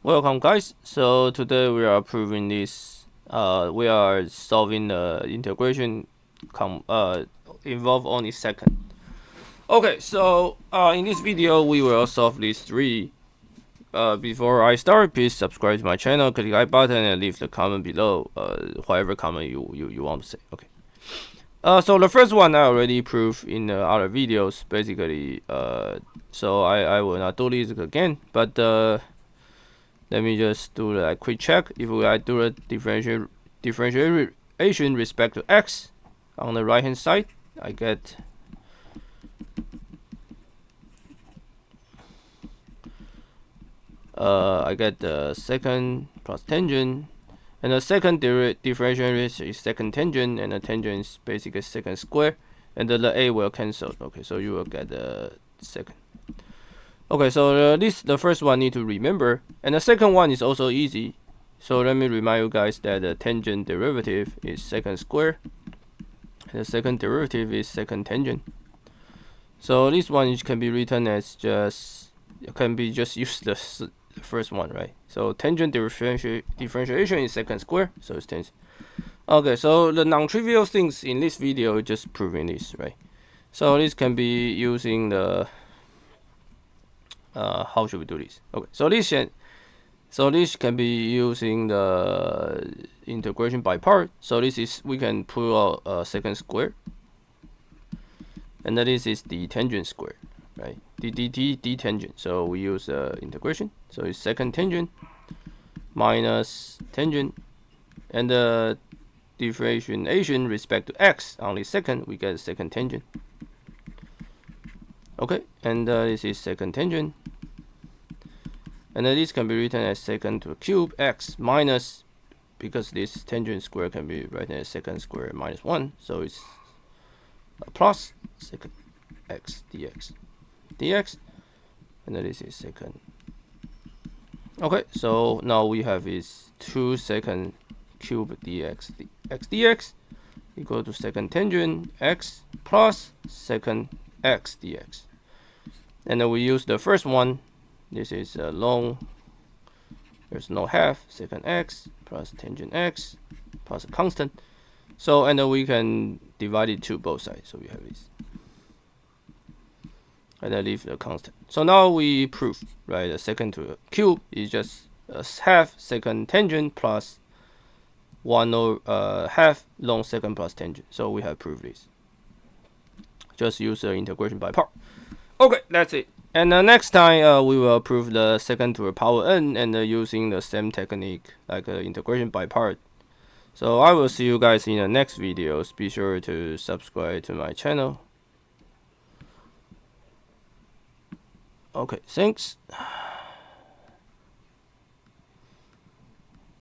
Welcome guys. So today we are proving this. We are solving the integration involve only second. Okay, so in this video we will solve these three. Before I start, please subscribe to my channel, click the like button, and leave the comment below. Whatever comment you want to say. Okay. So the first one I already proved in the other videos. Basically, so I will not do this again, but let me just do a quick check. If I do a differentiation respect to x on the right hand side, I get the second plus tangent, and the second differentiation is second tangent, and the tangent is basically second square, and the a will cancel. Okay, so you will get the second. Okay, so the first one need to remember, and the second one is also easy. So let me remind you guys that the tangent derivative is second square, and the second derivative is second tangent. So this one can be written as just use the first one, right? So tangent differentiation is second square, so it's tangent. Okay, so the non-trivial things in this video is just proving this, right? So this can be using the how should we do this? Okay, so this can be using the integration by part. So this is we can pull out a second square, and then this is the tangent square, right? D tangent. So we use integration. So it's second tangent minus tangent, and the differentiation respect to x only second. We get second tangent. Okay, and this is second tangent. And then this can be written as secant to the cube x minus, because this tangent square can be written as secant square minus 1, so it's a plus secant x dx, and then this is secant. Okay, so now we have is 2 secant cube dx equal to secant tangent x plus secant x dx. And then we use the first one. This is a long, there's no half, secant x plus tangent x plus a constant. So, and then we can divide it to both sides. So we have this. And then leave the constant. So now we prove, right? The secant to the cube is just a half secant tangent plus 1 over half long secant plus tangent. So we have proved this. Just use the integration by part. Okay, that's it. And next time we will prove the second to the power n, and using the same technique like integration by part. So I will see you guys in the next videos. Be sure to subscribe to my channel. Okay, thanks.